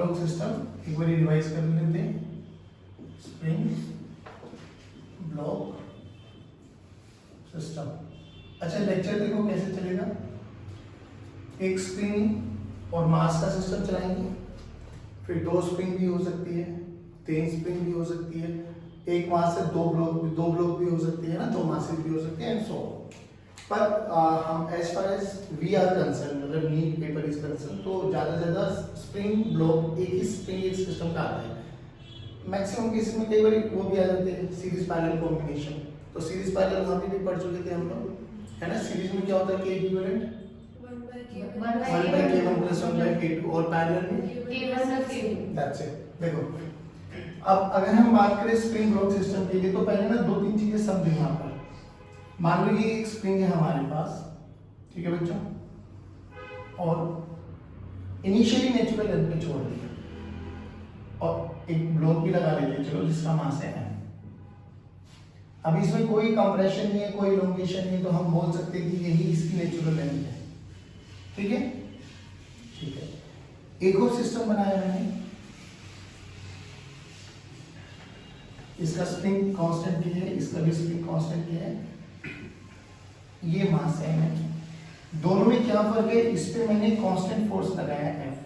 Block system एक बार revise कर लेते हैं। Spring block system. अच्छा लेक्चर देखो कैसे चलेगा। एक स्प्रिंग और मास का सिस्टम चलाएंगे, फिर 2 स्प्रिंग भी हो सकती है, 3 स्प्रिंग भी हो सकती है, एक मास से 2 ब्लॉक भी हो सकती है ना, 2 मासेस भी हो सकते हैं एंड सो। पर हम as far as we are concerned, मतलब नीट पेपर इज कंसर्न, तो ज़्यादा से ज़्यादा स्प्रिंग ब्लॉक एक ही स्प्रिंग एक सिस्टम का आता है। मैक्सिमम केस में कई बार वो भी आ जाते हैं सीरीज पैरेलल कॉम्बिनेशन। तो सीरीज पैरेलल वहाँ पे भी पढ़ चुके थे हम लोग, है ना। सीरीज में क्या होता है, के इक्विवेलेंट 1/k1 + 1/k2 और पैरेलल में k1/k2। That's it. देखो अब अगर हम बात करें स्प्रिंग ब्लॉक सिस्टम के लिए, तो पहले ना 2-3 चीजें समझो यहाँ पर। मान लो ये एक स्प्रिंग है हमारे पास, ठीक है बच्चों, और इनिशियली नेचुरल लेंथ पे छोड़ दिया और एक ब्लॉक भी लगा लेते चलो जिसका मास है m। अब इसमें कोई कंप्रेशन नहीं है, कोई इलोंगेशन नहीं, तो हम बोल सकते हैं कि यही इसकी नेचुरल लेंथ है। ठीक है, ठीक है। एक और सिस्टम बनाया मैंने, इसका स्प्रिंग कांस्टेंट की है, इसका भी स्प्रिंग कांस्टेंट की है, ये मास है m। दोनों में क्या फर्क है, इस पे मैंने कांस्टेंट फोर्स लगाया है F।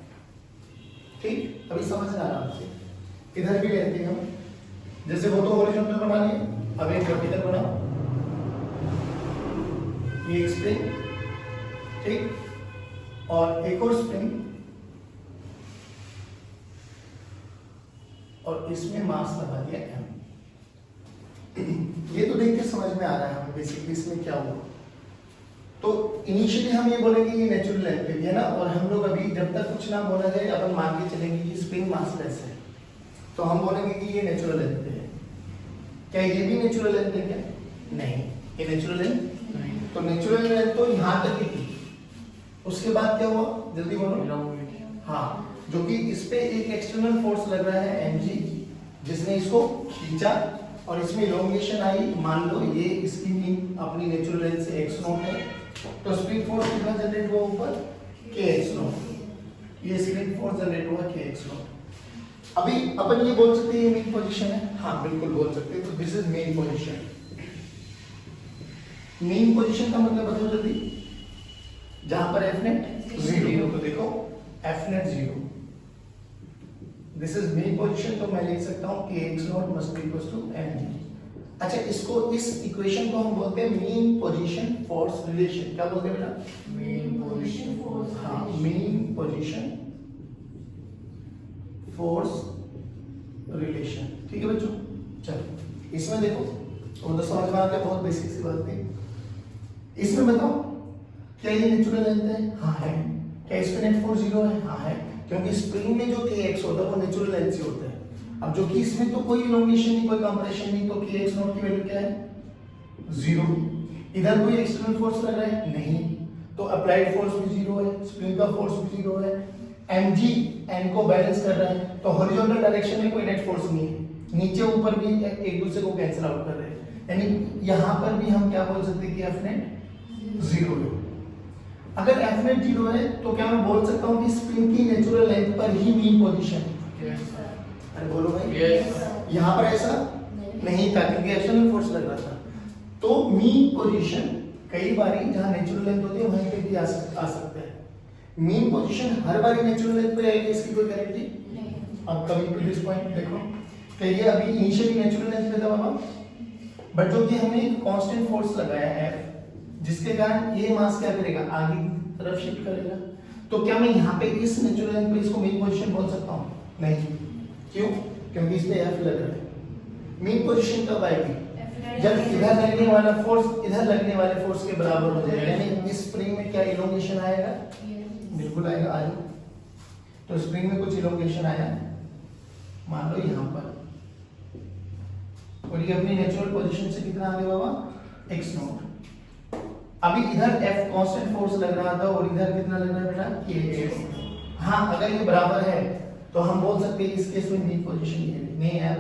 ठीक, अभी समझ आ रहा है। इधर भी लेते हैं हम, जैसे वो तो हॉरिजॉन्टल बना लिए, अब एक वर्टिकल बना, ये एक स्प्रिंग, ठीक, और एक और स्प्रिंग, और इसमें मास लगा दिया m। ये तो देख के समझ में आ रहा है हमें बेसिकली इसमें क्या हुआ। तो इनिशियली हम ये बोलेंगे ये नेचुरल लेंथ पे है ना, और हम लोग अभी जब तक कुछ ना बोला जाए अपन मान के चलेंगे कि स्प्रिंग मासलेस है, तो हम बोलेंगे कि ये नेचुरल लेंथ पे है। क्या ये भी नेचुरल लेंथ है क्या? नहीं, ये नेचुरल लेंथ नहीं। तो नेचुरल लेंथ तो यहाँ तक ही थी, उसके बाद क्या हुआ जल्दी बोलो। हाँ, जो कि इस पे एक एक्सटर्नल फोर्स लग रहा है mg, जिसने इसको खींचा और इसमें इलोंगेशन आई। मान लो ये इसकी मीन अपनी नेचुरल लेंथ से x0 है, तो स्प्रिंग फोर्स कितना जनरेट हुआ ऊपर, kx0। ये स्प्रिंग फोर्स जनरेट हुआ kx0। अभी अपन ये बोल सकते हैं ये मेन पोजीशन है, हाँ बिल्कुल बोल सकते हैं। तो this is mean position. Main position का मतलब बताओ जल्दी, जहां पर f net 0, तो देखो f net 0, this is mean position. तो मैं लिख सकता हूं kx0 must be equal to mg। अच्छा, इसको इस इक्वेशन को हम बोलते हैं मीन पोजीशन फोर्स रिलेशन। क्या बोलते हैं बेटा? Mean position force. हाँ, मीन पोजीशन फोर्स रिलेशन। ठीक है बच्चों, चलो इसमें देखो, वो तो समझ में आ गया, बहुत बेसिक सी बात थी। इसमें बताओ क्या ये नेचुरल लेंथ है? हाँ है। क्या इस पे नेट फोर्स 0 है? हाँ है, क्योंकि स्प्रिंग में जो kx होता है वो नेचुरल लेंथ से होता है। अब जो कि इसमें तो कोई इलोंगेशन नहीं, कोई कंप्रेशन नहीं, तो kx0 की वैल्यू क्या है? 0। इधर कोई एक्सटर्नल फोर्स लग रहा है? नहीं, तो अप्लाइड फोर्स भी 0 है, स्प्रिंग का फोर्स भी 0 है, mg n को बैलेंस कर रहा है, तो हॉरिजॉन्टल डायरेक्शन में कोई नेट फोर्स नहीं है, नीचे ऊपर भी एक दूसरे को कैंसिल आउट कर रहे हैं। यानी यहाँ पर भी हम क्या बोल सकते हैं कि f net 0 है। अगर f net 0 है तो क्या मैं बोल सकता हूँ कि स्प्रिंग की नेचुरल लेंथ पर ही मीन पोजीशन है? अरे बोलो भाई, यहाँ पर ऐसा नहीं था क्योंकि एक्सटर्नल फोर्स लग रहा था। तो मीन पोजीशन कई बारी जहाँ नेचुरल लेंथ होती है वहीं पे भी आ सकता है। मीन पोजीशन हर बारी नेचुरल लेंथ पे आएगी, इसकी कोई गारंटी नहीं। अब कमिंग टू दिस पॉइंट देखो, तो ये अभी इनिशियली नेचुरल लेंथ पे था बाबा, बट जो कि हमने एक कांस्टेंट फोर्स लगाया है जिसके कारण ये मास क्या करेगा, आगे की तरफ शिफ्ट करेगा। तो क्या मैं यहाँ पे इस नेचुरल लेंथ पे इसको मेन पोजीशन बोल सकता हूँ? नहीं। क्यों? क्योंकि इस पे F लग रहा है। मेन पोजीशन कब आएगी? जब इधर लगने वाला फोर्स इधर लगने वाले फोर्स के बराबर हो जाएगा। यानी इस स्प्रिंग में क्या इलोंगेशन आएगा? बिल्कुल आएगा। आज तो स्प्रिंग में कुछ इलोंगेशन आया, मान लो यहाँ पर, और ये अपनी नेचुरल पोजीशन से कितना आगे बाबा? x0। अभी इधर F कांस्टेंट फोर्स लग रहा था और इधर कितना लग रहा है बेटा? kx। हाँ, अगर ये बराबर है तो हम बोल सकते हैं इस केस में मीन पोजीशन ये नहीं है।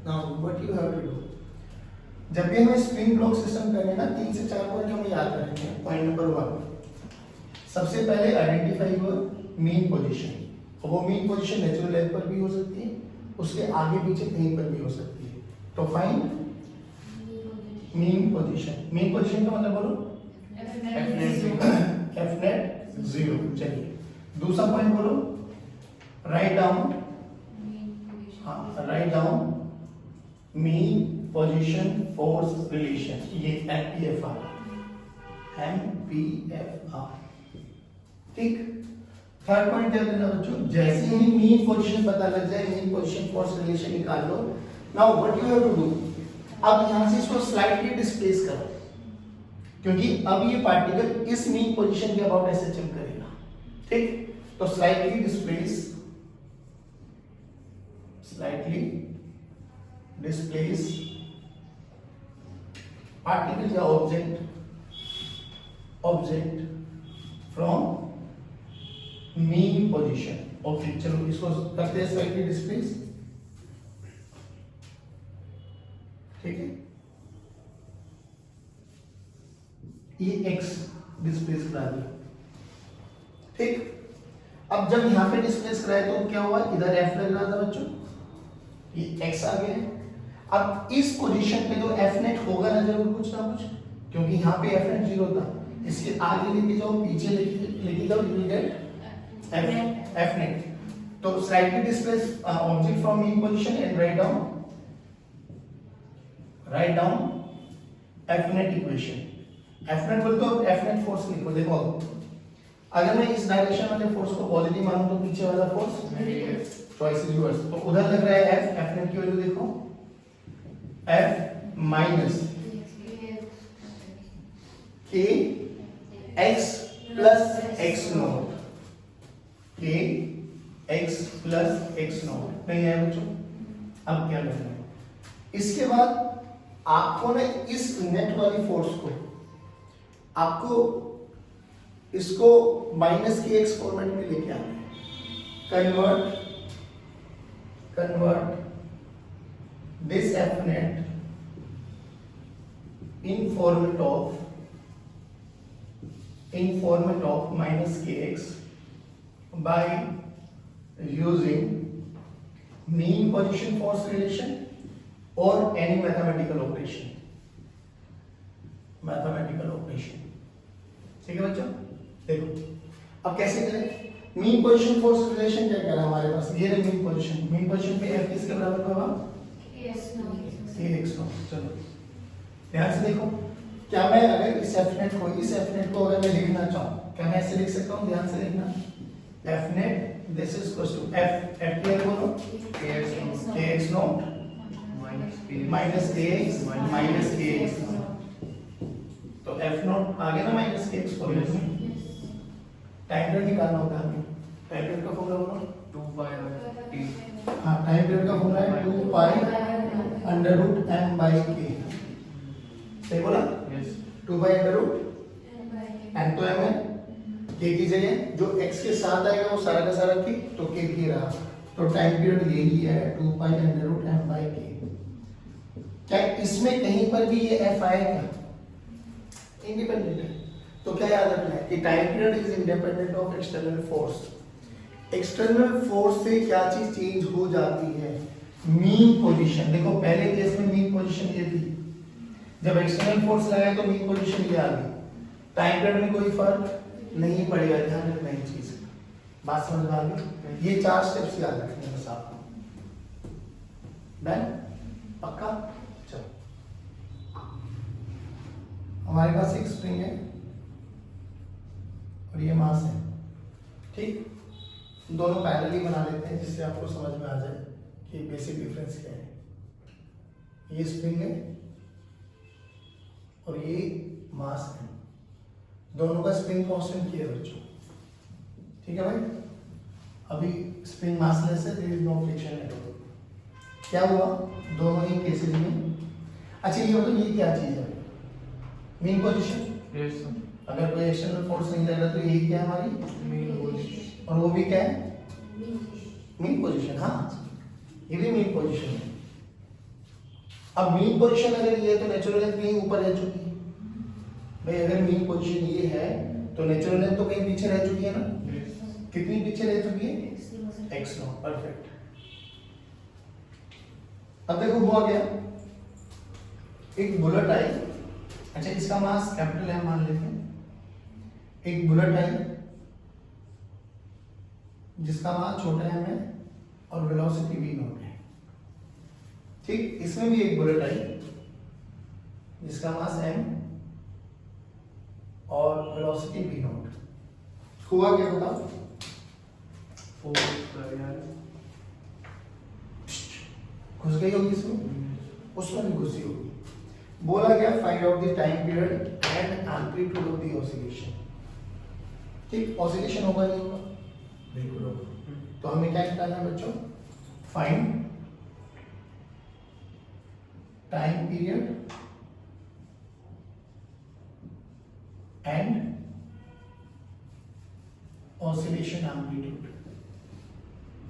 Now what you have to do, जब भी हमें स्प्रिंग ब्लॉक सिस्टम करने ना 3 से 4 पॉइंट हमें याद रखने हैं। पॉइंट नंबर 1, सबसे पहले आइडेंटिफाई योर मीन पोजीशन वो मीन पोजीशन नेचुरल लेंथ पर भी हो सकती है, उसके आगे पीछे कहीं पर भी हो सकती है। तो find mean position. Mean position का मतलब बोलो एफ नेट 0। चलिए दूसरा पॉइंट बोलो, राइट डाउन, हाँ write down mean position force relation, ये MPFR, ठीक। थर्ड पॉइंट क्या करना बच्चों, जैसे ही मीन पोजीशन पता लग जाए, मीन पोजीशन फोर्स रिलेशन निकाल लो। Now what you have to do, अब यहां से इसको स्लाइटली डिस्प्लेस करो, क्योंकि अब ये पार्टिकल इस मीन पोजीशन के अबाउट SHM करेगा, ठीक। तो स्लाइटली डिस्प्लेस पार्टिकल या object from mean position object. चलो इसको करते हैं स्लाइटली डिस्प्लेस, ठीक है। ये x डिस्प्लेस करा दिया, ठीक। अब जब यहां पे डिस्प्लेस कराया तो क्या हुआ, इधर f लग रहा था बच्चों, ये x आ गया है। अब इस पोजीशन पे तो f नेट होगा ना जरूर कुछ ना कुछ, क्योंकि यहाँ पे f नेट 0 था। इसके आगे लेके जाओ, पीछे लेके जाओ, you will get f net. तो slightly displace object from mean position and write down f net equation. f net बोल तो f net force लिखो। देखो अगर मैं इस डायरेक्शन वाले फोर्स को पॉजिटिव मानूं तो पीछे वाला force negative, choice is yours. तो उधर लग रहा है f net की वैल्यू देखो, f minus k x plus x not, k x plus x naught नहीं है बच्चों। अब क्या करना है, इसके बाद आपको ना इस नेट वाली फोर्स को आपको इसको माइनस के एक्स फॉर्मेट में लेके आना है। Convert this F net in format of minus के x by using mean position force relation or any mathematical operation, ठीक है बच्चों। देखो अब कैसे करें, मीन पोजीशन फोर्स रिलेशन क्या कह रहा है हमारे पास, ये रही मीन पोजीशन पे f किसके बराबर होगा, kx नॉट। चलो ध्यान से देखो, क्या मैं अगर इस f नेट को अगर मैं लिखना चाहूँ, क्या मैं ऐसे लिख सकता हूँ, ध्यान से देखना, f net this is equals to f here बोलो kx naught minus kx minus kx। तो f naught आ गया ना माइनस kx फॉर्मूला में। टाइम पीरियड निकालना होता है हमें, टाइम पीरियड का फॉर्मूला बोलो 2 पाई t। हाँ टाइम पीरियड का फॉर्मूला है 2 pi under root m by k, सही बोला, 2 पाई अंडर रूट m तो m है, k की जगह जो x के साथ आएगा वो सारा का सारा k, तो k भी रहा। तो टाइम पीरियड यही है 2 pi under root m by k। क्या इसमें कहीं पर भी ये f आएगा, इंडिपेंडेंट है। तो क्या याद रखना है कि time period is independent of external force. External force से क्या चीज चेंज हो जाती है, मीन पोजीशन। देखो पहले केस में मीन पोजीशन ये थी, जब एक्सटर्नल फोर्स लगाए तो मीन पोजीशन ये आ गई। टाइम पीरियड में कोई फर्क नहीं पड़ेगा, ध्यान रखना ये चीज, बात समझ में आ गई। ये 4 स्टेप्स याद रखने बस आपको, डन, पक्का। चलो हमारे पास एक स्प्रिंग है और ये मास है, ठीक। दोनों पैरेलली बना लेते हैं जिससे आपको समझ में आ जाए कि बेसिक डिफरेंस क्या है। ये स्प्रिंग है और ये मास है, दोनों का स्प्रिंग कांस्टेंट किया बच्चों, ठीक है भाई। अभी स्प्रिंग मासलेस है, there is no friction at all. क्या हुआ दोनों ही केसेस में। अच्छा ये बताओ ये क्या चीज है, मीन पोजीशन। यस अगर कोई एक्सटर्नल फोर्स नहीं लग रहा तो ये क्या है हमारी मीन पोजीशन, और वो भी क्या है मीन पोजीशन। हाँ ये भी मीन पोजीशन है। अब मीन पोजीशन अगर ये है तो नेचुरल लेंथ कहीं ऊपर रह चुकी है भाई। अगर मीन पोजीशन ये है तो नेचुरल लेंथ तो कहीं पीछे रह चुकी है ना, कितनी पीछे रह चुकी है, एक्स नॉट, परफेक्ट। अब देखो हुआ क्या, एक बुलेट आई, अच्छा इसका मास कैपिटल एम मान लेते हैं, एक बुलेट आई जिसका मास छोटा एम है और वेलोसिटी वी नॉट है, ठीक। इसमें भी एक बुलेट आई जिसका मास एम और वेलोसिटी वी नॉट। हुआ क्या बताओ, घुस गई होगी इसमें, उसमें भी घुसी होगी। बोला गया find out the time period and amplitude of the oscillation, ठीक। ऑसिलेशन होगा नहीं होगा, बिल्कुल होगा। तो हमें क्या करना है बच्चों, find time period and oscillation amplitude,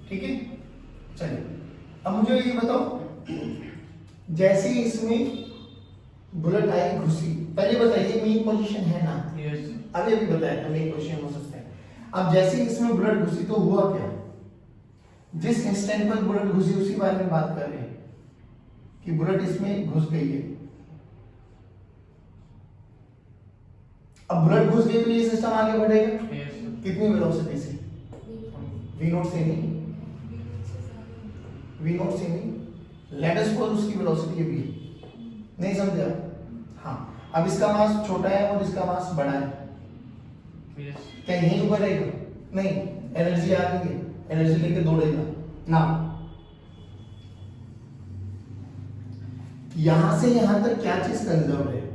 ठीक है। चलिए अब मुझे ये बताओ, जैसे इसमें बुलेट आई घुसी, पहले बताइए मेन पोजीशन है ना, अभी अभी बताया था मेन पोजीशन हो सकता है। अब जैसे इसमें बुलेट घुसी तो हुआ क्या, जिस इंस्टेंट पर बुलेट घुसी उसी बारे में बात कर रहे हैं कि बुलेट इसमें घुस गई है। अब बुलेट घुस गई तो ये सिस्टम आगे बढ़ेगा, कितनी वेलोसिटी से, वी नॉट से नहीं, वी नॉट से नहीं, लेट अस सपोज उसकी वेलोसिटी भी नहीं, समझे आप? हाँ, अब इसका मास छोटा है और इसका मास बड़ा है, क्या यहीं ऊपर रहेगा? नहीं, एनर्जी आ गई है, एनर्जी लेके दौड़ेगा ना। यहां से यहां तक क्या चीज कंजर्व है,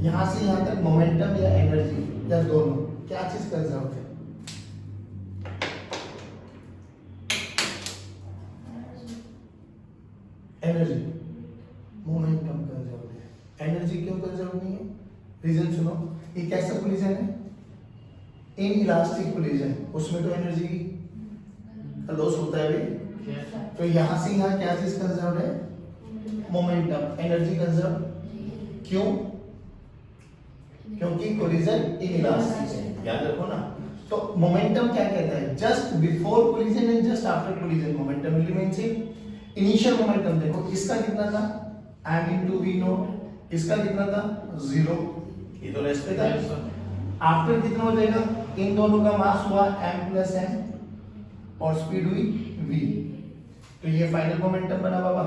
यहां से यहां तक मोमेंटम या एनर्जी या दोनों, क्या चीज कंजर्व है? एनर्जी, मोमेंटम कंजर्व है। एनर्जी क्यों कंजर्व नहीं है? रीजन सुनो, ये कैसा कोलिजन है? इन इलास्टिक कोलिजन, उसमें तो एनर्जी लॉस होता है भाई। तो यहां से यहां क्या चीज कंजर्व है? Momentum, energy conserve. क्यों? क्योंकि कोलिजन इन इलास्टिक है, याद रखो ना। तो मोमेंटम क्या कहता है? Just before collision and just after collision momentum will remain same. Initial momentum देखो, इसका कितना था? m into v नॉट, इसका कितना था? 0, ये तो रेस्ट पे था। आफ्टर कितना हो जाएगा? इन दोनों का मास हुआ m plus n और स्पीड हुई v, तो ये फाइनल मोमेंटम बना बाबा,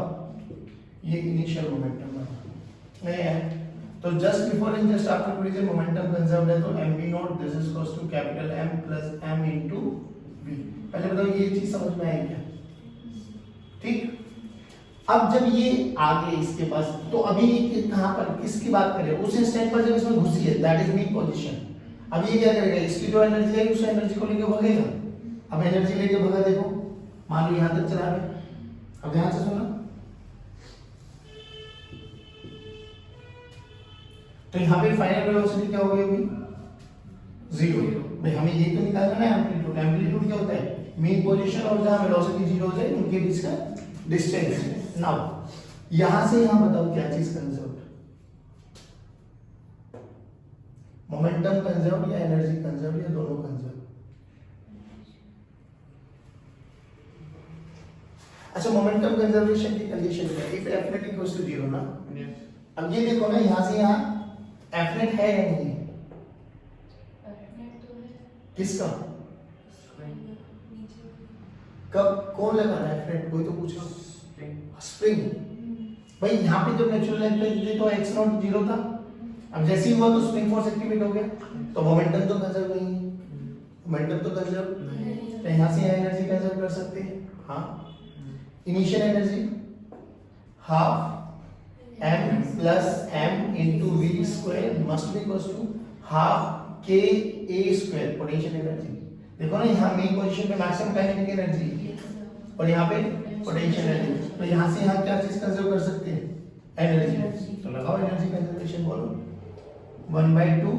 ये इनिशियल मोमेंटम बना। नहीं है तो just before and just after collision momentum conserved है, तो mv naught this is equals to capital M plus m into v। पहले बताओ ये चीज समझ में आई क्या? ठीक। अब जब ये आगे इसके पास, तो अभी ये कहां पर, किसकी बात करें? उस इंस्टेंट पर जब इसमें घुसी है, दैट इज मीन पोजीशन। अब ये क्या करेगा? इसकी जो एनर्जी है उस एनर्जी को लेके भागेगा। अब एनर्जी लेके भागा, देखो मान लो यहां तक चला गया। अब ध्यान से सुना, तो यहां पे फाइनल वेलोसिटी क्या हो गई होगी? 0। भाई हमें ये तो निकालना है एम्पलीट्यूड। एम्पलीट्यूड क्या होता है? मीन पोजीशन और जहां वेलोसिटी 0 हो जाए उनके बीच का डिस्टेंस। नाउ यहां से यहां बताओ क्या चीज कंजर्व? मोमेंटम कंजर्व या एनर्जी कंजर्व या दोनों कंजर्व? अच्छा, मोमेंटम कंजर्वेशन की कंडीशन क्या है? If F net equals to 0 ना। अब ये देखो ना, यहां से यहां एफ नेट है या नहीं है? किसका? कब, कौन लगा रहा है एफ नेट? कोई तो पूछ रहा। स्प्रिंग। भाई यहाँ पे जब नेचुरल इलेक्ट्रिसिटी तो x नॉट 0 था, अब जैसे ही हुआ तो स्प्रिंग फोर्स एक्टिवेट हो गया, तो मोमेंटम तो कंजर्व नहीं है। मोमेंटम तो कंजर्व, तो यहाँ से एनर्जी कंजर्व कर सकते हैं। हाँ, initial energy half m plus m into v square must be equals to half k a square potential energy. देखो ना, यहाँ मेन पोजीशन पे मैक्सिमम काइनेटिक एनर्जी और यहाँ पे पोटेंशियल एनर्जी, तो यहाँ से यहाँ क्या चीज कंजर्व कर सकते हैं? एनर्जी। तो लगाओ एनर्जी कंजर्वेशन, बोलो 1/2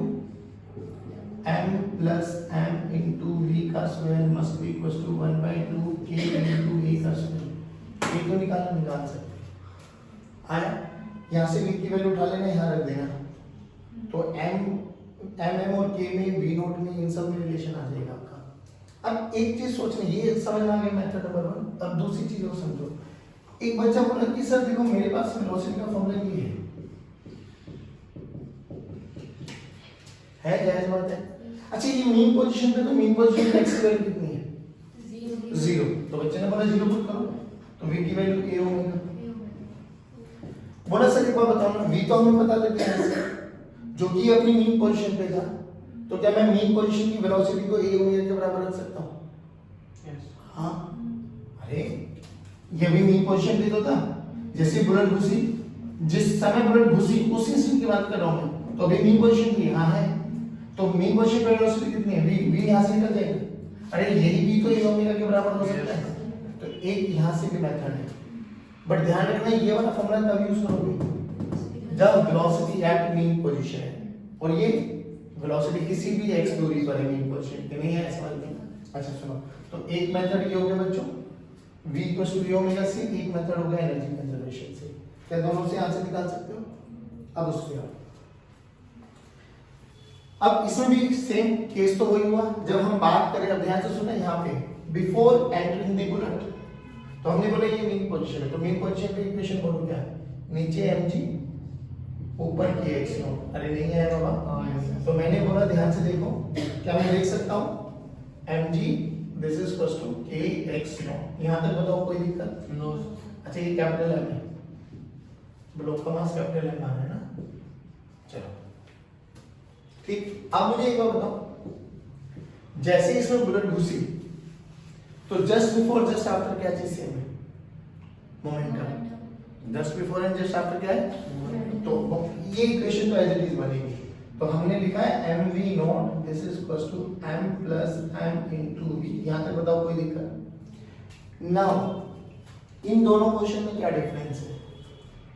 m plus m into v का square must be equals to 1/2 k into a का स्क्वायर। ये तो निकाल सकते आया। यहाँ से v की वैल्यू उठा लेना, यहाँ रख देना, तो m और k में v नोट में इन सब में रिलेशन आ जाएगा आपका। अब एक चीज सोचनी, ये समझ में आ गया मेथड नंबर 1। अब दूसरी चीज को समझो। एक बच्चा बोला कि सर देखो मेरे पास वेलोसिटी का फॉर्मूला ये है जायज बात है। अच्छा ये मीन पोजीशन पे, तो मीन पोजीशन पे x की वैल्यू कितनी है? 0। तो बच्चे ने बोला 0 पुट करो, तो v की वैल्यू a होगी। बोला सर एक बार बताओ ना, v तो हमें पता लग गया है जो कि अपनी मीन पोजीशन पे था, तो क्या मैं मीन पोजीशन की वेलोसिटी को a ओमेगा के बराबर रख सकता हूँ? हाँ, अरे ये भी मीन पोजीशन पे तो था। जैसे बुलेट घुसी, जिस समय बुलेट घुसी उस इंस्टेंट की बात कर रहा हूँ मैं, तो अभी मीन पोजीशन पे हाँ है, तो मीन पोजीशन पे वेलोसिटी कितनी है? v यहाँ से निकल जाएगा। अरे यही भी तो a ओमेगा के बराबर हो सकता है, तो एक यहाँ से भी मेथड है। बट ध्यान रखना ये वाला फॉर्मूला तब यूज करोगे जब वेलोसिटी एट मीन पोजीशन है, और ये वेलोसिटी किसी भी x दूरी पर है मीन पोजीशन पे नहीं है, ऐसा नहीं। अच्छा सुनो, तो एक मेथड ये हो गया बच्चों v = ओमेगा से, एक मेथड हो गया एनर्जी कंजर्वेशन से। क्या दोनों से आंसर निकाल सकते हो? अब उसके बाद अब इसमें भी सेम केस तो वही हुआ जब हम बात करें। अब ध्यान से सुना, यहाँ पे बिफोर एंटरिंग द बुलेट, तो हमने बोला ये मीन पोजीशन है, तो मीन पोजीशन पे इक्वेशन बोलो क्या है? नीचे mg ऊपर kx नो। अरे नहीं है बाबा, तो मैंने बोला ध्यान से देखो, क्या मैं लिख सकता हूँ mg this is equal to kx नो। यहाँ तक बताओ कोई दिक्कत? नो। अच्छा ये कैपिटल M है, ब्लॉक का मास कैपिटल M माना है ना? चलो ठीक। अब मुझे एक बात बताओ, जैसे इसमें बुलेट घुसी तो जस्ट बिफोर जस्ट आफ्टर क्या चीज सेम है? Momentum. Just before and just after क्या है? तो ये इक्वेशन तो एज इट इज बनेगी। तो हमने लिखा है mv naught this is equal to m plus m into v। यहां तक बताओ कोई दिक्कत? नाउ इन दोनों क्वेश्चन में क्या डिफरेंस है?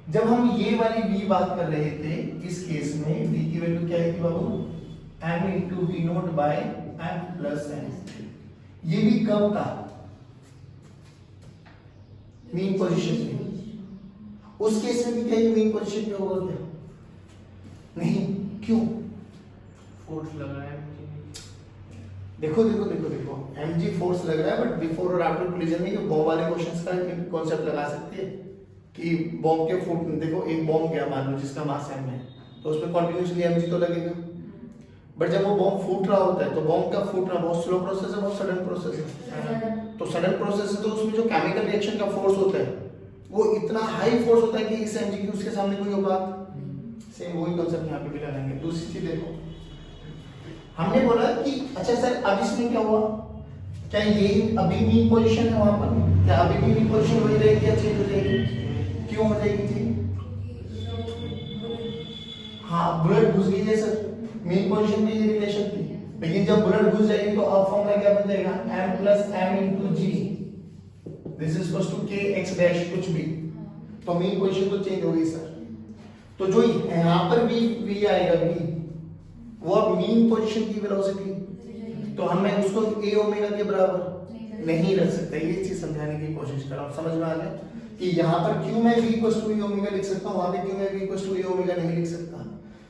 जब हम ये वाली v बात कर रहे थे, इस केस में v की वैल्यू क्या है बाबू? m into v naught by m plus n। ये भी कब था? मीन पोजीशन में। उस केस में भी क्या ये मीन पोजीशन पे होगा क्या? नहीं, क्यों? फोर्स लग रहा है। देखो देखो देखो देखो, mg फोर्स लग रहा है, बट बिफोर और आफ्टर कोलिजन में ये बॉम्ब वाले क्वेश्चंस का कॉन्सेप्ट लगा सकते हैं कि बॉम्ब के फूट, देखो एक बॉम्ब गया मान लो जिसका मास m है, तो उसमें कंटीन्यूअसली mg तो लगेगा। बट जब वो बॉम्ब फूट रहा होता है, तो बॉम्ब का फूटना बहुत स्लो प्रोसेस है, बहुत सडन प्रोसेस है। तो सडन प्रोसेस है, तो उसमें जो केमिकल रिएक्शन का फोर्स होता है वो इतना हाई फोर्स होता है कि इस mg की उसके सामने कोई औकात। सेम वही कॉन्सेप्ट यहाँ पे भी लगाएंगे। दूसरी चीज देखो, हमने बोला कि अच्छा सर अब इसमें क्या हुआ? क्या ये अभी मीन पोजीशन है वहां पर? क्या अभी भी मीन पोजीशन वही रहेगी या चेंज हो जाएगी? क्यों हो जाएगी जी? हाँ, बुलेट घुस गई है सर, मीन पोजीशन में ये रिलेशन थी, लेकिन जब बुलेट घुस जाएगी तो अब फॉर्मूला क्या बन जाएगा? m plus m into g this is equal to kx dash कुछ भी, तो मीन पोजीशन तो चेंज हो गई सर। तो जो यहाँ पर भी v आएगा v, वो अब मीन पोजीशन की वेलोसिटी, तो हम उसको a ओमेगा के बराबर नहीं रख सकते। ये चीज समझाने की कोशिश कर रहा हूँ। समझ में आ गया कि यहाँ पर क्यों मैं v equal to a omega लिख सकता हूँ, वहां पे क्यों मैं v equal to a omega नहीं लिख सकता?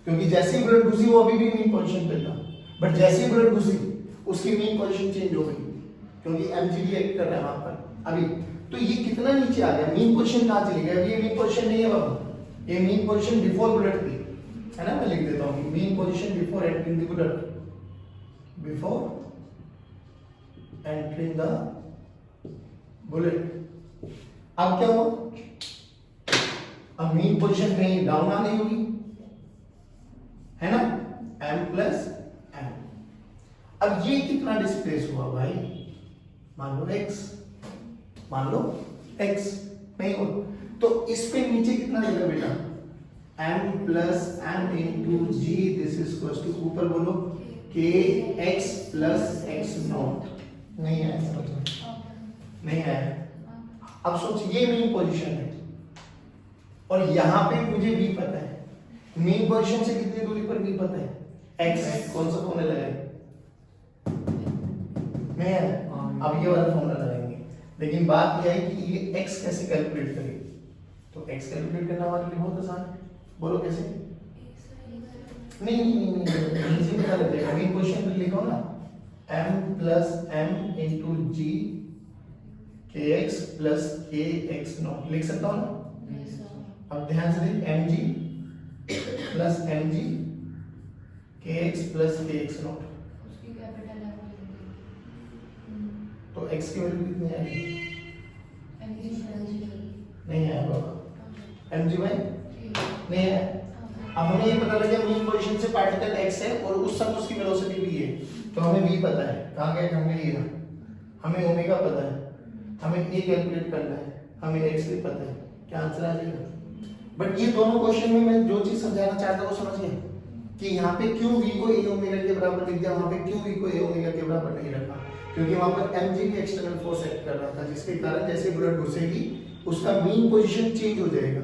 क्योंकि जैसे ही बुलेट घुसी वो अभी भी मीन पोजीशन पे था, बट जैसे ही बुलेट घुसी उसकी मीन पोजीशन चेंज हो गई, क्योंकि mg एक्ट कर रहा है वहां पर अभी। तो ये कितना नीचे आ गया? मीन पोजीशन कहाँ चली गई? ये मीन पोजीशन नहीं है बाबू, ये मीन पोजीशन बिफोर बुलेट थी, है ना? मैं लिख देता हूँ mean position before entering the bullet, before entering the bullet. अब क्या हुआ? अब मीन पोजीशन कहीं डाउन आ गई होगी, है ना? m plus m। अब ये कितना डिस्प्लेस हुआ भाई? मान लो x, मान लो x नहीं हो, तो इस पे नीचे कितना देगा बेटा? m plus m into G this is equal to, ऊपर बोलो k x plus x naught. नहीं है, नहीं है। अब सोच, ये मीन पोजीशन है और यहां पे मुझे v पता है, मीन पोजीशन से कितनी दूरी पर v पता है? x। कौन सा फॉर्मूला लगाए? नहीं है। अब ये वाला फॉर्मूला लगाएंगे, लेकिन बात यह है कि ये x कैसे कैलकुलेट करें? तो x कैलकुलेट करना हमारे लिए बहुत आसान है। बोलो कैसे? नहीं नहीं नहीं नहीं, इजी पता लग जाएगा। मीन पोजीशन पे लिखो ना, m plus m into G K X plus K X naught लिख सकता हूँ ना। अब ध्यान से देख M G plus M G K X plus K X naught, तो x की वैल्यू कितनी आएगी? नहीं है बाबा, एम जी बाई नहीं है। अब हमें ये पता लगा मीन पोजीशन से पार्टिकल x है और उस समय उसकी वेलोसिटी v है, तो हमें v पता है। कहाँ गया? हमें ये हमें ओमेगा पता है, हमें a कैलकुलेट करना है, हमें x भी पता है। क्या आंसर आ जाएगा? बट ये दोनों क्वेश्चन में मैं जो चीज समझाना चाहता हूँ वो समझ गए कि यहाँ पे क्यों v को a ओमेगा के बराबर लिख दिया, वहाँ पे क्यों v को a ओमेगा के बराबर नहीं रखा, क्योंकि वहाँ पर mg भी एक्सटर्नल फोर्स एक्ट कर रहा था, जिसके कारण जैसे बुलेट घुसेगी उसका मीन पोजीशन चेंज हो जाएगा।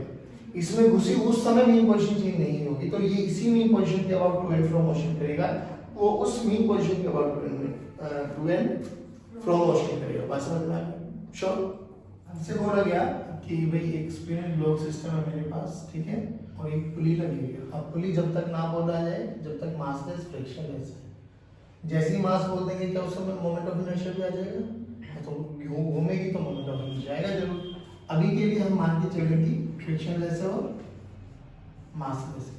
इसमें घुसी उस समय मीन पोजीशन चेंज नहीं होगी, तो ये इसी मीन पोजीशन के about to and fro motion करेगा, वो उस मीन पोजीशन के about to and fro motion करेगा। बात समझ में आ गई? श्योर? हमसे बोला गया कि भाई एक स्पिन ब्लॉक सिस्टम है मेरे पास, ठीक है, और एक पुली लगी हुई है। अब पुली जब तक ना बोला जाए, जब तक मास लेस फ्रिक्शनलेस है, जैसे ही मास बोल देंगे क्या उस समय मोमेंट ऑफ इनर्शिया भी आ जाएगा, तो घूमेगी तो मोमेंट ऑफ इनर्शिया आएगा जरूर। अभी के लिए हम मान के चलें कि फ्रिक्शनलेस है और मासलेस है।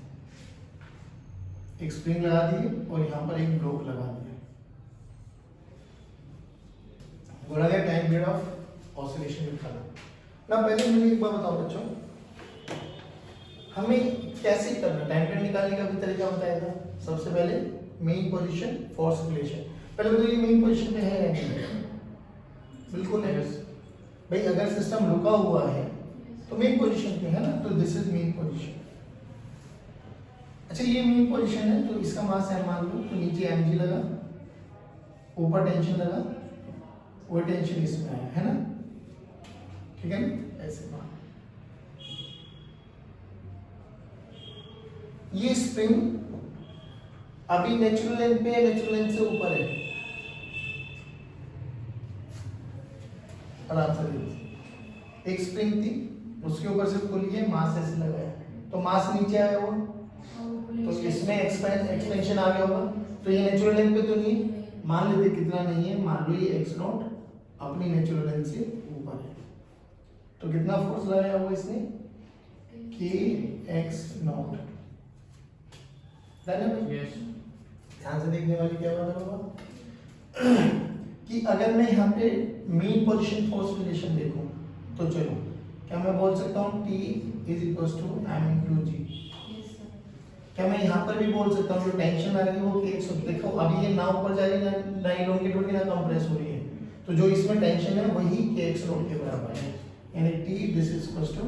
एक स्प्रिंग लगा दिए और यहाँ पर एक ब्लॉक लगा दिया। बोला गया टाइम पीरियड ऑफ ऑसिलेशन निकालना। ना पहले मुझे एक बात बताओ बच्चों, हमें कैसे करना टाइम पीरियड निकालने का भी तरीका बताया था। सबसे पहले मेन पोजीशन फोर्स रिलेशन। पहले तो ये मेन पोजीशन पे है या नहीं? बिल्कुल है भाई। अगर सिस्टम रुका हुआ है तो मेन पोजीशन पे है ना, तो दिस इज मेन पोजीशन। अच्छा ये मेन पोजीशन है तो इसका मास है मान लो, तो नीचे mg लगा, ऊपर टेंशन लगा, वो टेंशन इसमें आया है ना, ठीक है ना, ऐसे मान। ये स्प्रिंग अभी नेचुरल लेंथ पे है, नेचुरल लेंथ से ऊपर है। आराम से देखिए, एक स्प्रिंग थी उसके ऊपर से पुली है, मास ऐसे लगाया तो मास नीचे आया हुआ, तो इसमें एक्सपेंशन आ गया होगा। तो ये नेचुरल लेंथ पे तो नहीं, मान लेते कितना नहीं है, मान लो ये x नॉट अपनी नेचुरल लेंथ से ऊपर है, तो कितना फोर्स लगाया हुआ इसने, kx नॉट। यस। ध्यान से देखने वाली क्या बात है बाबा कि अगर मैं यहाँ पे मीन पोजीशन फोर्स रिलेशन देखूं तो चलो क्या मैं बोल सकता हूँ T is equal to m into G. क्या मैं यहाँ पर भी बोल सकता हूँ जो टेंशन आ रही है वो kx। देखो अभी ये ना ऊपर जा रही है ना इलोंगेट हो रही है ना कंप्रेस हो रही है, तो जो इसमें टेंशन है वही kx नॉट के बराबर है, यानी T this is equal to.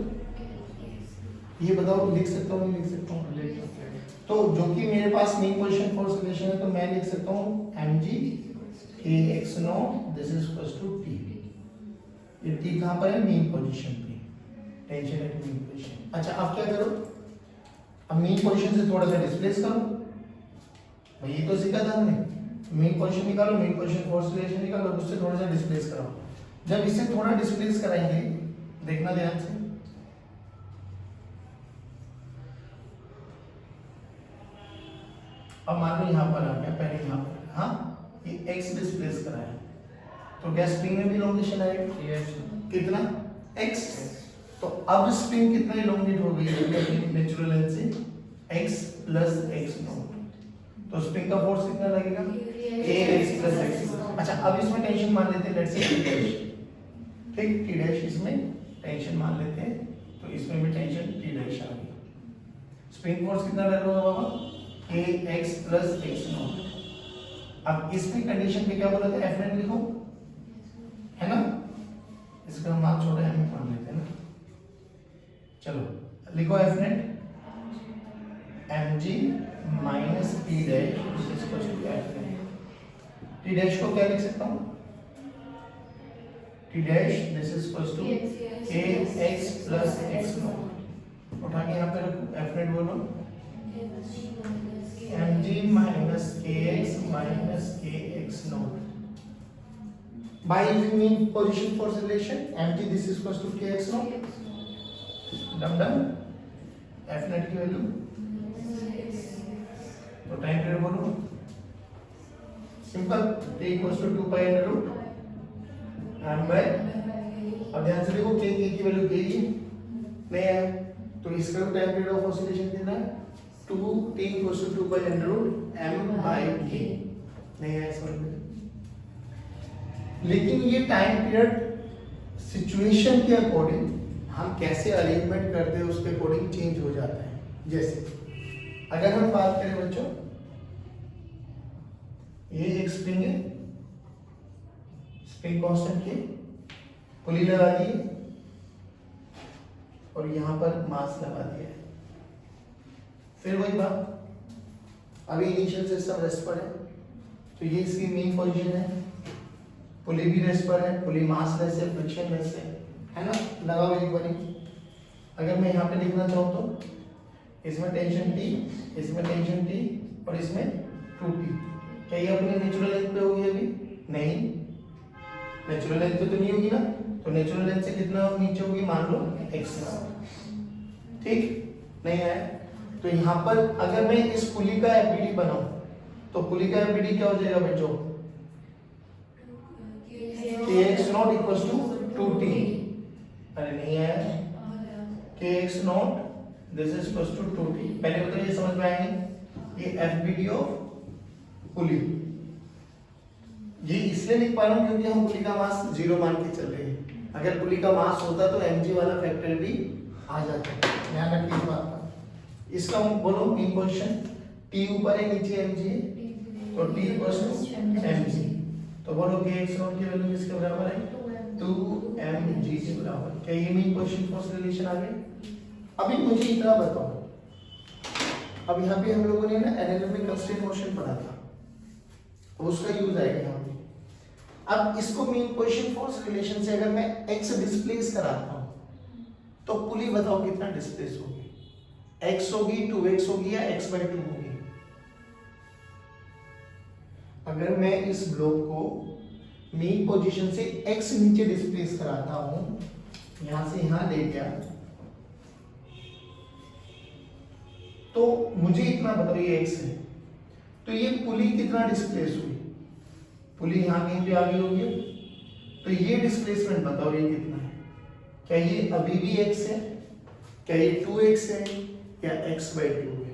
ये बताओ लिख सकता हूँ नहीं लिख सकता हूँ? लिख सकते हैं। तो जो कि मेरे पास मीन पोजीशन फोर्स रिलेशन है, तो मैं लिख सकता हूँ mg kx naught this is equal to T। ये T कहाँ पर है? मीन पोजीशन पे, टेंशन एट मीन पोजीशन। अच्छा अब क्या करो, अब मीन पोजीशन से थोड़ा सा डिस्प्लेस करो। भाई ये तो सीखा था हमने, मीन पोजीशन निकालो, मीन पोजीशन फोर्स रिलेशन निकालो, उससे थोड़ा सा डिस्प्लेस कराओ। जब इससे थोड़ा डिस्प्लेस कराएंगे, देखना ध्यान से, अब मान लो यहाँ पर आ गया, पहले यहाँ पर, हाँ ये x डिस्प्लेस कराया, तो क्या स्प्रिंग में भी इलोंगेशन आएगा? यस। कितना? x। तो अब स्प्रिंग कितना इलोंगेट हो गई है नेचुरल लेंथ से, x प्लस x नॉट, तो स्प्रिंग का फोर्स कितना लगेगा? kx plus x। अच्छा अब इसमें टेंशन मान लेते हैं, लेट्स से T डैश, ठीक, T डैश इसमें टेंशन मान लेते हैं, तो इसमें भी टेंशन T डैश आ गई। स्प्रिंग फोर्स कितना लग रहा होगा बाबा? kx plus x not. अब इसमें कंडीशन पे क्या बोला था? F नेट लिखो, है ना, इसका मान छोटा m मान लेते हैं ना। चलो लिखो F net mg minus T dash इसको F नेट। T डैश को क्या लिख सकता हूँ? T dash this is equal to kx plus x naught. उठा के यहाँ पे रखो, F नेट बोलो mg minus kx minus kx naught by using mean position force relation mg this is equals to kx naught। done f net की वैल्यू, तो time period बोलो simple, t equals to 2 pi under root m by, अब ध्यान से देखो k की value k ही नहीं है, तो इसका टाइम पीरियड ऑफ ऑसिलेशन कितना है 2t equals to 2 pi under root m by k नहीं है समझ में। लेकिन ये टाइम पीरियड सिचुएशन के अकॉर्डिंग हम कैसे अरेंजमेंट करते हैं उसके अकॉर्डिंग चेंज हो जाता है। जैसे अगर हम बात करें बच्चों, ये एक स्प्रिंग है, स्प्रिंग कांस्टेंट की पुली लगा दी और यहां पर मास लगा दिया है। फिर वही बात, अभी इनिशियल सिस्टम रेस्ट पर है, तो ये इसकी मेन पोजीशन है, पुली भी रेस्ट पर है, पुली मास लेस है, फ्रिक्शन लेस है ना, लगाओ एक बारी। अगर मैं यहाँ पे लिखना चाहूँ तो इसमें टेंशन T, इसमें टेंशन T और इसमें 2T, क्या ये अपनी नेचुरल लेंथ पे होगी अभी? नहीं, नेचुरल लेंथ पे तो नहीं होगी ना, तो नेचुरल लेंथ से कितना नीचे होगी, मान लो x, ठीक नहीं है। तो यहाँ पर अगर मैं इस पुली का एफबीडी बनाऊं तो पुली का एफबीडी क्या हो जाएगा बच्चों, kx not equals to 2t, अरे नहीं है, kx naught this is equals to 2t। पहले बताओ ये समझ में आया नहीं, ये एफबीडी ऑफ पुली, ये इसलिए लिख पा रहा हूं क्योंकि हम पुली का मास 0 मान के चल रहे हैं। अगर पुली का मास होता तो mg वाला फैक्टर भी आ जाता, ध्यान रखिए इस बात का। इसका बोलो मेन पोजीशन, t ऊपर है नीचे mg है, तो t इक्वल्स टू mg, तो बोलो kx नॉट की वैल्यू किसके बराबर है, 2mg के बराबर। क्या ये मेन पोजीशन फोर्स रिलेशन आ गई? अभी मुझे इतना बताओ, अब यहाँ पे हम लोगों ने ना एनाटॉमी कंस्ट्रेंट मोशन पढ़ा था, तो उसका यूज आएगा यहाँ पे। अब इसको मेन पोजीशन फोर्स रिलेशन से अगर मैं x डिस्प्लेस कराता हूँ तो पुली बताओ कितना डिस्प्लेस होगी, x होगी, 2x होगी या x/2 होगी? अगर मैं इस ब्लॉक को मेन पोजीशन से x नीचे डिस्प्लेस कराता हूं, यहां से यहां ले गया, तो मुझे इतना बताओ ये x है, तो ये पुली कितना डिस्प्लेस हुई, पुली यहां कहीं पे आ गई होगी, तो ये डिस्प्लेसमेंट बताओ ये कितना है? क्या ये अभी भी x है, क्या ये 2x है या x/2 है?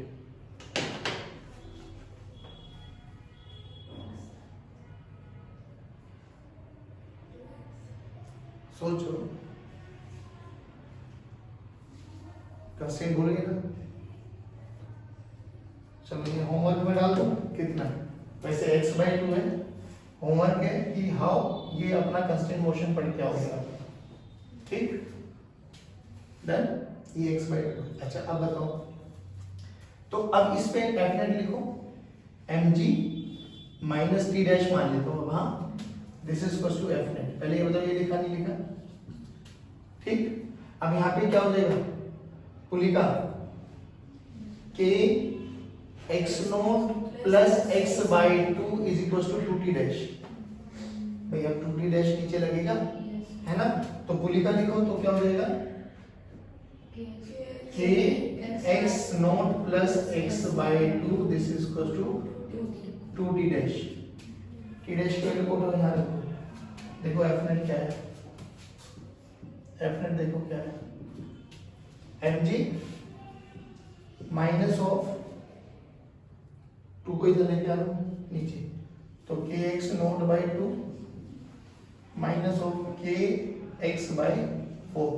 सोचो, कंस्ट्रेंट भूल गए ना, चलो ये होमवर्क में डाल दो कितना है, वैसे x/2 है, होमवर्क है कि हाउ ये अपना कंस्ट्रेंट मोशन पढ़ के आओगे, ठीक डन, ये x/2। अच्छा अब बताओ, तो अब इस पे डेफिनेट लिखो mg माइनस t डैश मान लेते हो, हाँ this is equal to f net, पहले ये बताओ ये लिखा नहीं लिखा, ठीक। अब यहाँ पे क्या हो जाएगा, पुली का k x naught plus x/2 is equal to 2t dash, भाई अब 2t डैश नीचे लगेगा है ना, तो पुली का लिखो तो क्या हो जाएगा, k x naught plus x/2 this is equal to 2t dash, t dash की वैल्यू को यहाँ रखो, देखो f नेट क्या है, f नेट देखो क्या है, mg माइनस ऑफ 2 को इधर लेके आ लो नीचे, तो kx not by 2 minus of kx by 4,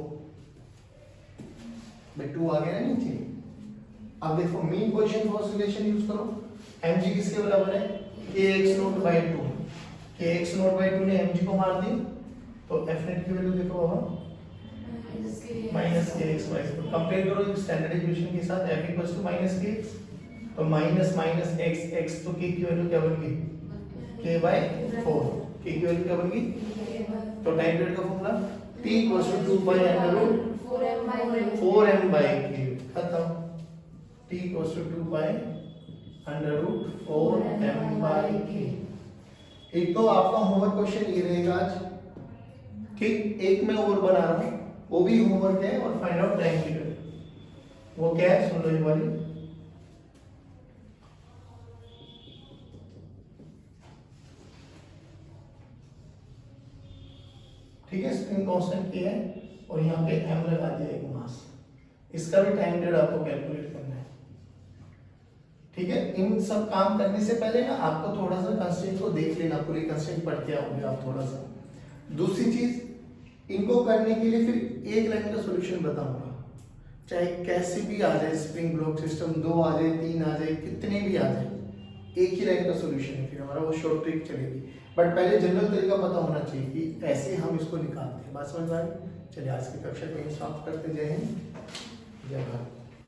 भाई 2 आ गया ना नीचे। अब देखो main position force relation use करो, mg किसके बराबर है, kx not by 2, kx not by 2 ने mg को मार दी, तो f नेट की वैल्यू देखो बाबा माइनस kx बाई 4, कंपेयर करो स्टैंडर्ड इक्वेशन के साथ, f equals to minus kx, तो माइनस माइनस x, x तो k की वैल्यू क्या बन गई, k बाई 4, k की वैल्यू क्या बन गई, तो टाइम पीरियड का formula t equals to 2 pi under root 4m by k, खत्म, t equals to 2 pi under root 4m by k। एक तो आपका होमवर्क क्वेश्चन ये रहेगा आज, ठीक, एक मैं और बना रहा हूँ, वो भी होमवर्क है और फाइंड आउट टाइम पीरियड, वो क्या है सुन लो एक बारी। ठीक है, स्प्रिंग कांस्टेंट की है और यहाँ पे m लगा दिया एक मास। इसका भी टाइम पीरियड आपको कैलकुलेट करना है। ठीक है, इन सब काम करने से पहले ना आपको थोड़ा सा कंस्ट्रेंट को देख लेना, पूरी कंस्ट्रेंट पढ़ के आओगे आप थोड़ा सा। दूसरी चीज, इनको करने के लिए फिर एक लाइन का सॉल्यूशन बताऊंगा, चाहे कैसे भी आ जाए स्प्रिंग ब्लॉक सिस्टम, 2 आ जाए 3 आ जाए कितने भी आ जाए, एक ही लाइन का सॉल्यूशन है, फिर हमारा वो शॉर्ट ट्रिक चलेगी। बट पहले जनरल तरीका पता होना चाहिए कि ऐसे हम इसको निकालते हैं। बात समझ में आ रही? चलिए आज की कक्षा को यहीं समाप्त करते। जय हिंद, जय भारत।